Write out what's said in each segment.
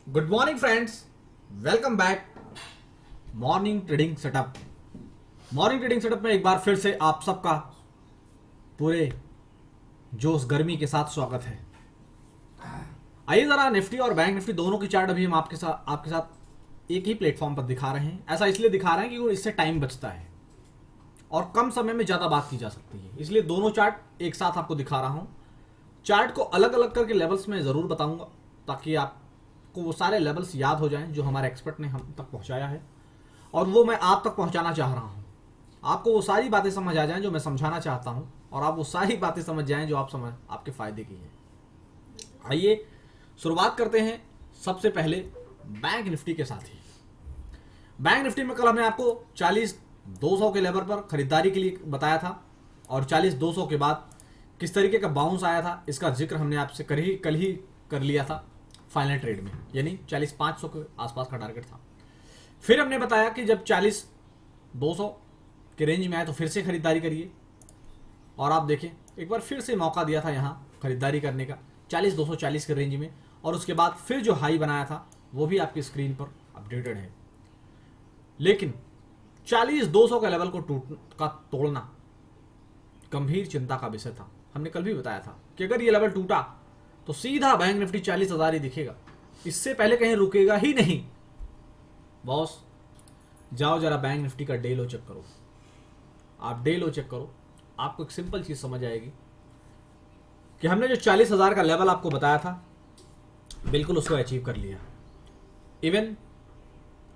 Good morning friends, welcome back morning trading setup. Morning trading setup में एक बार फिर से आप सबका पूरे जोश गर्मी के साथ स्वागत है। आइए जरा निफ्टी और बैंक निफ्टी दोनों की चार्ट अभी हम आपके साथ एक ही प्लेटफॉर्म पर दिखा रहे हैं। ऐसा इसलिए दिखा रहे हैं क्योंकि इससे टाइम बचता है और कम समय में ज़्यादा बात की जा सकती है, इसलिए दोनों चार्ट एक साथ आपको दिखा रहा हूँ। चार्ट को अलग अलग करके लेवल्स में ज़रूर बताऊंगा ताकि आपको वो सारे लेवल्स याद हो जाएं जो हमारे एक्सपर्ट ने हम तक पहुंचाया है और वो मैं आप तक पहुंचाना चाह रहा हूं। आपको वो सारी बातें समझ आ जाएं जो मैं समझाना चाहता हूं और आप वो सारी बातें समझ जाएं जो आपके फ़ायदे की हैं। आइए शुरुआत करते हैं सबसे पहले बैंक निफ्टी के साथ ही। बैंक निफ्टी में कल हमने आपको 40-200 के लेवल पर खरीदारी के लिए बताया था और 40-200 के बाद किस तरीके का बाउंस आया था इसका जिक्र हमने आपसे कल ही कर लिया था फाइनल ट्रेड में, यानी 40-500 के आसपास का टारगेट था। फिर हमने बताया कि जब 40-200 के रेंज में आए तो फिर से खरीदारी करिए और आप देखें एक बार फिर से मौका दिया था यहाँ खरीदारी करने का 40-240 के रेंज में और उसके बाद फिर जो हाई बनाया था वो भी आपकी स्क्रीन पर अपडेटेड है। लेकिन 40-200 का लेवल को तोड़ना गंभीर चिंता का विषय था। हमने कल भी बताया था कि अगर ये लेवल टूटा तो सीधा बैंक निफ्टी 40,000 ही दिखेगा, इससे पहले कहीं रुकेगा ही नहीं। बॉस जाओ जरा बैंक निफ्टी का डे लो चेक करो। आप डे लो चेक करो, आपको एक सिंपल चीज समझ आएगी कि हमने जो 40,000 का लेवल आपको बताया था बिल्कुल उसको अचीव कर लिया। इवन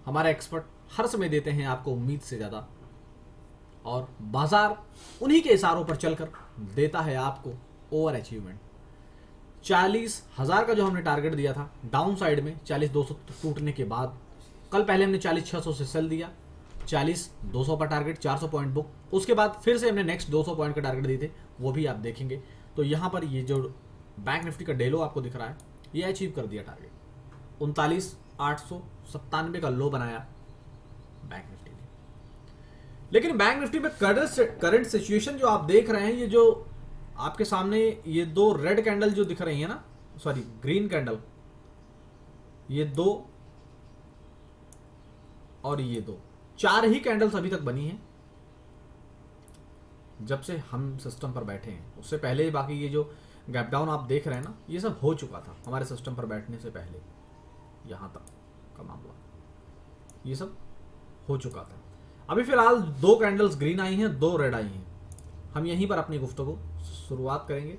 हमारे एक्सपर्ट हर समय देते हैं आपको उम्मीद से ज्यादा और बाजार उन्हीं के इशारों पर चलकर देता है आपको ओवर अचीवमेंट। 40,000 का जो हमने टारगेट दिया था डाउन साइड में 40-200 टूटने के बाद, कल पहले हमने 40,600 से सेल दिया, 40,200 का टारगेट 400 पॉइंट बुक, उसके बाद फिर से हमने नेक्स्ट 200 पॉइंट का टारगेट दिए थे, वो भी आप देखेंगे। तो यहाँ पर ये जो बैंक निफ्टी का डेलो आपको दिख रहा है ये अचीव कर दिया टारगेट। 39,897 का लो बनाया बैंक निफ्टी ने। लेकिन बैंक निफ्टी में करंट सिचुएशन जो आप देख रहे हैं, ये जो आपके सामने ये दो रेड कैंडल जो दिख रही है ना, सॉरी ग्रीन कैंडल, ये दो और ये दो, 4 ही कैंडल्स अभी तक बनी हैं जब से हम सिस्टम पर बैठे हैं। उससे पहले ही बाकी ये जो गैप डाउन आप देख रहे हैं ना, ये सब हो चुका था हमारे सिस्टम पर बैठने से पहले। यहां तक का मामला ये सब हो चुका था। अभी फिलहाल 2 कैंडल्स ग्रीन आई हैं, 2 रेड आई हैं। हम यहीं पर अपनी गुफ्तगू शुरुआत करेंगे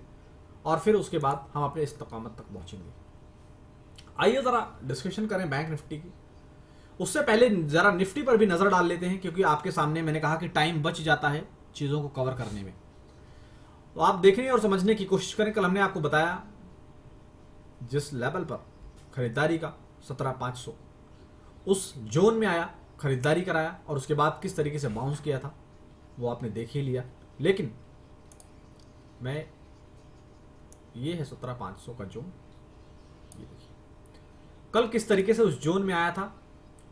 और फिर उसके बाद हम अपने इस्तकामत तक पहुंचेंगे। आइए ज़रा डिस्कशन करें बैंक निफ्टी की। उससे पहले ज़रा निफ्टी पर भी नज़र डाल लेते हैं क्योंकि आपके सामने मैंने कहा कि टाइम बच जाता है चीज़ों को कवर करने में, तो आप देखने और समझने की कोशिश करें। कल हमने आपको बताया जिस लेवल पर खरीदारी का 17,500 उस जोन में आया, खरीदारी कराया और उसके बाद किस तरीके से बाउंस किया था वो आपने देख ही लिया। लेकिन मैं ये है 17,500 का जोन, ये देखिए कल किस तरीके से उस जोन में आया था,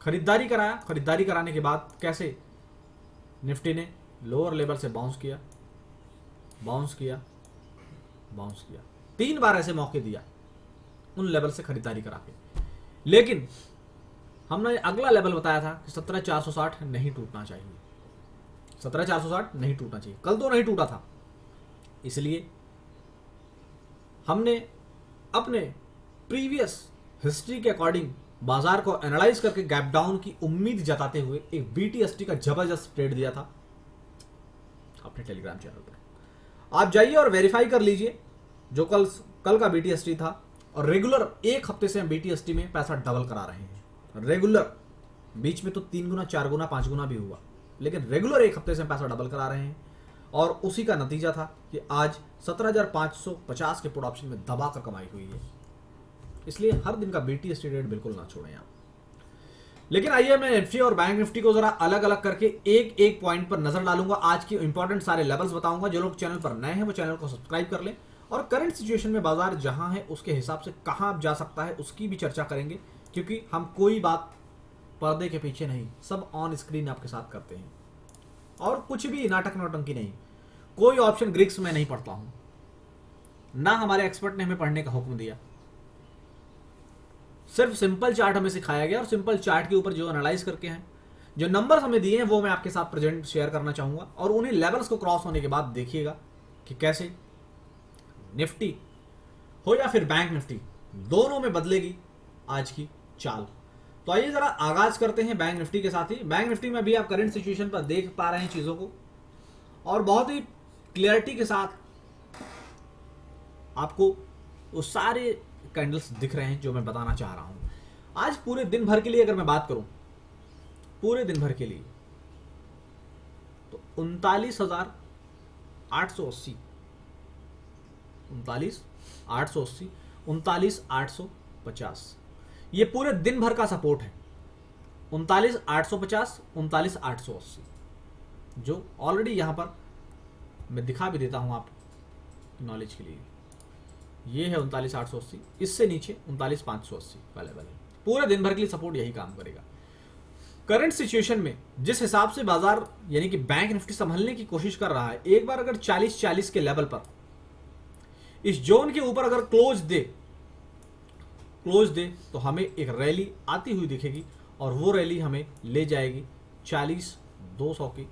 खरीदारी कराया, खरीदारी कराने के बाद कैसे निफ्टी ने लोअर लेवल से बाउंस किया, बाउंस किया, बाउंस किया। 3 बार ऐसे मौके दिया उन लेवल से खरीदारी करा के। लेकिन हमने अगला लेवल बताया था कि 17,460 नहीं टूटना चाहिए, 17,460 नहीं टूटना चाहिए। कल तो नहीं टूटा था, इसलिए हमने अपने प्रीवियस हिस्ट्री के अकॉर्डिंग बाजार को एनालाइज करके गैप डाउन की उम्मीद जताते हुए एक BTST का जबरदस्त ट्रेड दिया था अपने टेलीग्राम चैनल पर। आप जाइए और वेरीफाई कर लीजिए जो कल का BTST था, और रेगुलर 1 हफ्ते से हम BTST में पैसा डबल करा रहे हैं। रेगुलर, बीच में तो 3 गुना 4 गुना 5 गुना भी हुआ, लेकिन रेगुलर 1 हफ्ते से हम पैसा डबल करा रहे हैं और उसी का नतीजा था कि आज 17,550 के पुट ऑप्शन में दबा कर कमाई हुई है। इसलिए हर दिन का BTST रेट बिल्कुल ना छोड़ें आप। लेकिन आइए मैं निफ्टी और बैंक निफ्टी को जरा अलग अलग करके एक एक पॉइंट पर नजर डालूंगा। आज की इंपॉर्टेंट सारे लेवल्स बताऊंगा। जो लोग चैनल पर नए हैं वो चैनल को सब्सक्राइब कर लें और करंट सिचुएशन में बाजार जहां है उसके हिसाब से कहां जा सकता है उसकी भी चर्चा करेंगे, क्योंकि हम कोई बात पर्दे के पीछे नहीं, सब ऑन स्क्रीन आपके साथ करते हैं और कुछ भी नाटक नौटंकी नहीं। कोई ऑप्शन ग्रीक्स में नहीं पढ़ता हूं, ना हमारे एक्सपर्ट ने हमें पढ़ने का हुक्म दिया। सिर्फ सिंपल चार्ट हमें सिखाया गया और सिंपल चार्ट के ऊपर जो एनालाइज करके हैं, जो नंबर्स हमें दिए हैं, वो मैं आपके साथ प्रेजेंट शेयर करना चाहूंगा। और उन्हीं लेवल्स को क्रॉस होने के बाद देखिएगा कि कैसे निफ्टी हो या फिर बैंक निफ्टी, दोनों में बदलेगी आज की चाल। तो आइए जरा आगाज करते हैं बैंक निफ्टी के साथ ही। बैंक निफ्टी में भी आप करंट सिचुएशन पर देख पा रहे हैं चीजों को, और बहुत ही क्लियरिटी के साथ आपको वो सारे कैंडल्स दिख रहे हैं जो मैं बताना चाह रहा हूं। आज पूरे दिन भर के लिए अगर मैं बात करूं, पूरे दिन भर के लिए तो 39,880, 39,880, 39,850 ये पूरे दिन भर का सपोर्ट है। 39,850, 39,880 जो ऑलरेडी यहां पर मैं दिखा भी देता हूं आप नॉलेज के लिए। ये है 39,880, इससे नीचे 39,580 का लेवल है। पूरे दिन भर के लिए सपोर्ट यही काम करेगा। करंट सिचुएशन में जिस हिसाब से बाजार यानी कि बैंक निफ्टी संभलने की कोशिश कर रहा है, एक बार अगर 40-40 के लेवल पर इस जोन के ऊपर अगर क्लोज दे तो हमें एक रैली आती हुई दिखेगी, और वो रैली हमें ले जाएगी 40,200 की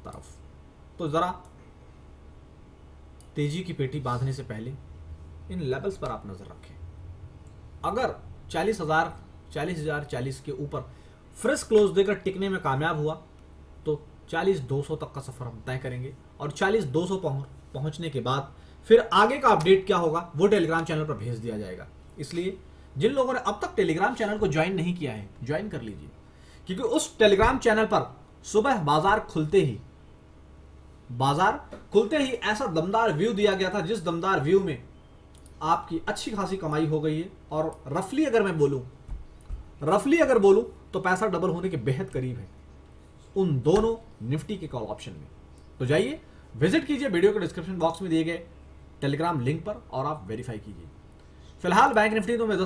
तरफ। तो जरा तेजी की पेटी बांधने से पहले इन लेवल्स पर आप नजर रखें। अगर 40,040 के ऊपर फ्रेश क्लोज देकर टिकने में कामयाब हुआ तो 40,200 तक का सफर हम तय करेंगे, और 40,200 पहुंचने के बाद फिर आगे का अपडेट क्या होगा वो टेलीग्राम चैनल पर भेज दिया जाएगा। इसलिए जिन लोगों ने अब तक टेलीग्राम चैनल को ज्वाइन नहीं किया है, ज्वाइन कर लीजिए, क्योंकि उस टेलीग्राम चैनल पर सुबह बाजार खुलते ही ऐसा दमदार व्यू दिया गया था, जिस दमदार व्यू में आपकी अच्छी खासी कमाई हो गई है। और रफली अगर बोलूं तो पैसा डबल होने के बेहद करीब है उन दोनों निफ्टी के कॉल ऑप्शन में। तो जाइए विजिट कीजिए वीडियो के डिस्क्रिप्शन बॉक्स में दिए गए टेलीग्राम लिंक पर और आप वेरीफाई कीजिए। फिलहाल बैंक निफ्टी तो मैं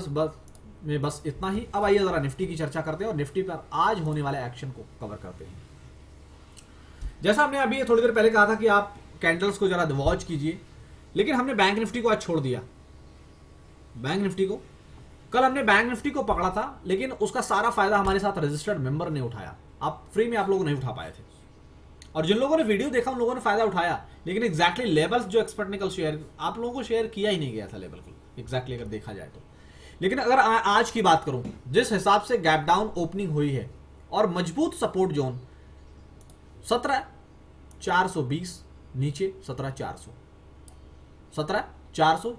बस इतना ही। अब आइए जरा निफ्टी की चर्चा करते हैं और निफ्टी पर आज होने वाले एक्शन को कवर करते हैं। जैसा हमने अभी थोड़ी देर पहले कहा था कि आप कैंडल्स को जरा वॉच कीजिए, लेकिन हमने बैंक निफ्टी को आज छोड़ दिया। बैंक निफ्टी को कल हमने बैंक निफ्टी को पकड़ा था, लेकिन उसका सारा फायदा हमारे साथ रजिस्टर्ड मेंबर ने उठाया। आप फ्री में आप लोग नहीं उठा पाए थे, और जिन लोगों ने वीडियो देखा उन लोगों ने फायदा उठाया, लेकिन एग्जैक्टली लेवल्स जो एक्सपर्ट ने कल शेयर आप लोगों को शेयर किया ही नहीं गया था लेवल को एग्जैक्टली अगर देखा जाए तो। लेकिन अगर आज की बात करूं, जिस हिसाब से गैप डाउन ओपनिंग हुई है और मजबूत सपोर्ट जोन 17,420 नीचे 17,400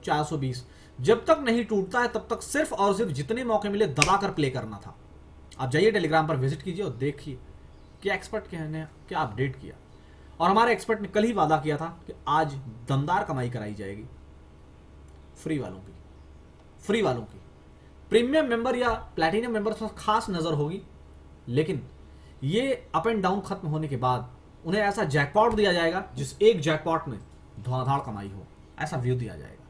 420 जब तक नहीं टूटता है तब तक सिर्फ और सिर्फ जितने मौके मिले दबाकर प्ले करना था। आप जाइए टेलीग्राम पर विजिट कीजिए और देखिए कि एक्सपर्ट ने क्या अपडेट किया। और हमारे एक्सपर्ट ने कल ही वादा किया था कि आज दमदार कमाई कराई जाएगी फ्री वालों की। प्रीमियम मेंबर या प्लैटिनम मेंबर पर खास नजर होगी, लेकिन ये अप एंड डाउन खत्म होने के बाद उन्हें ऐसा जैकपॉट दिया जाएगा जिस एक जैकपॉट में धुआंधार कमाई हो, ऐसा व्यू दिया जाएगा।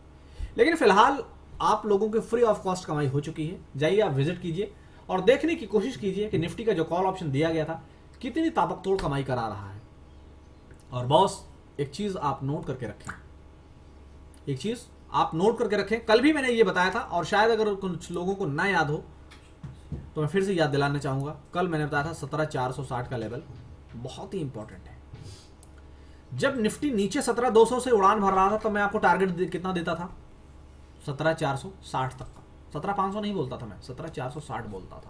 लेकिन फिलहाल आप लोगों की फ्री ऑफ कॉस्ट कमाई हो चुकी है। जाइए आप विजिट कीजिए और देखने की कोशिश कीजिए कि निफ्टी का जो कॉल ऑप्शन दिया गया था कितनी ताबकतोड़ कमाई करा रहा है। और बॉस एक चीज आप नोट करके रखें, कल भी मैंने ये बताया था, और शायद अगर कुछ लोगों को ना याद हो तो मैं फिर से याद दिलाना चाहूंगा। कल मैंने बताया था 17,460 का लेवल बहुत ही इंपॉर्टेंट है। जब निफ्टी नीचे 17,200 से उड़ान भर रहा था तो मैं आपको टारगेट कितना देता था, 17,460 तक का। 17,500 नहीं बोलता था मैं, 17,460 बोलता था।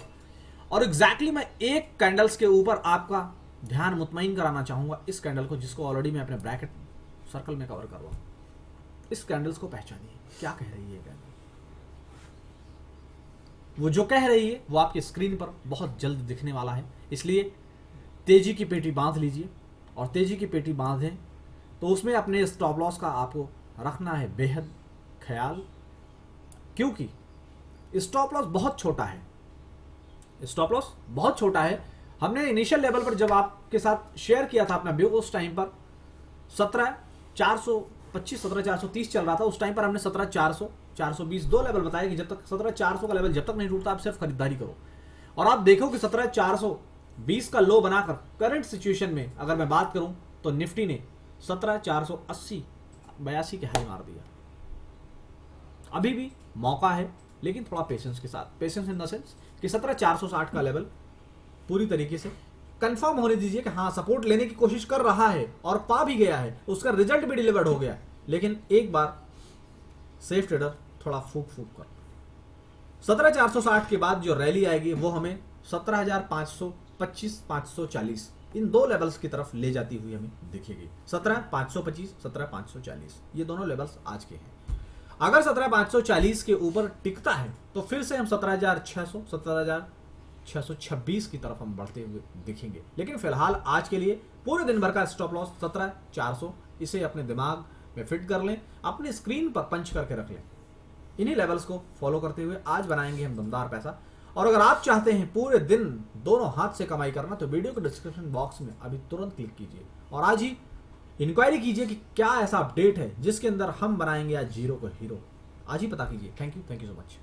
और एग्जैक्टली मैं एक कैंडल्स के ऊपर आपका ध्यान मुतमईन कराना चाहूंगा, इस कैंडल को, जिसको ऑलरेडी मैं अपने ब्रैकेट सर्कल में कवर कर रहा हूं। इस कैंडल्स को पहचानिए, क्या कह रही है कैंडल। वो जो कह रही है वो आपकी स्क्रीन पर बहुत जल्द दिखने वाला है, इसलिए तेजी की पेटी बांध लीजिए। और तेजी की पेटी बांधें तो उसमें अपने स्टॉप लॉस का आपको रखना है बेहद ख्याल, क्योंकि स्टॉप लॉस बहुत छोटा है। हमने इनिशियल लेवल पर जब आपके साथ शेयर किया था अपना व्यू, उस टाइम पर 17,425 17,430 चल रहा था। उस टाइम पर हमने 17,400 420 दो लेवल बताया कि जब तक 17,400 का लेवल जब तक नहीं टूटता आप सिर्फ खरीदारी करो। और आप देखो कि 17,420 का लो बनाकर करंट सिचुएशन में अगर मैं बात करूं तो निफ्टी ने 17,480 82 के हाई मार दिया। अभी भी मौका है लेकिन थोड़ा पेशेंस के साथ। पेशेंस इन द सेंस कि 17,460 का लेवल पूरी तरीके से कंफर्म होने दीजिए कि हाँ सपोर्ट लेने की कोशिश कर रहा है और पा भी गया है, उसका रिजल्ट भी डिलीवर्ड हो गया। लेकिन एक बार सेफ ट्रेडर थोड़ा फूक कर 17,460 के बाद जो रैली आएगी वो हमें 17,525 540 इन दो लेवल्स की तरफ ले जाती हुई हमें दिखेगी। 17,525 17,540 ये दोनों लेवल्स आज के हैं। अगर 17,540 के ऊपर टिकता है तो फिर से हम 17,600 17,626 की तरफ हम बढ़ते हुए दिखेंगे। लेकिन फिलहाल आज के लिए पूरे दिन भर का स्टॉप लॉस 17,400, इसे अपने दिमाग में फिट कर लें, अपने स्क्रीन पर पंच करके रख लें। इन्हीं लेवल्स को फॉलो करते हुए आज बनाएंगे हम दमदार पैसा। और अगर आप चाहते हैं पूरे दिन दोनों हाथ से कमाई करना तो वीडियो के डिस्क्रिप्शन बॉक्स में अभी तुरंत क्लिक कीजिए और आज ही इंक्वायरी कीजिए कि क्या ऐसा अपडेट है जिसके अंदर हम बनाएंगे आज जीरो को हीरो। आज ही पता कीजिए। Thank you so much.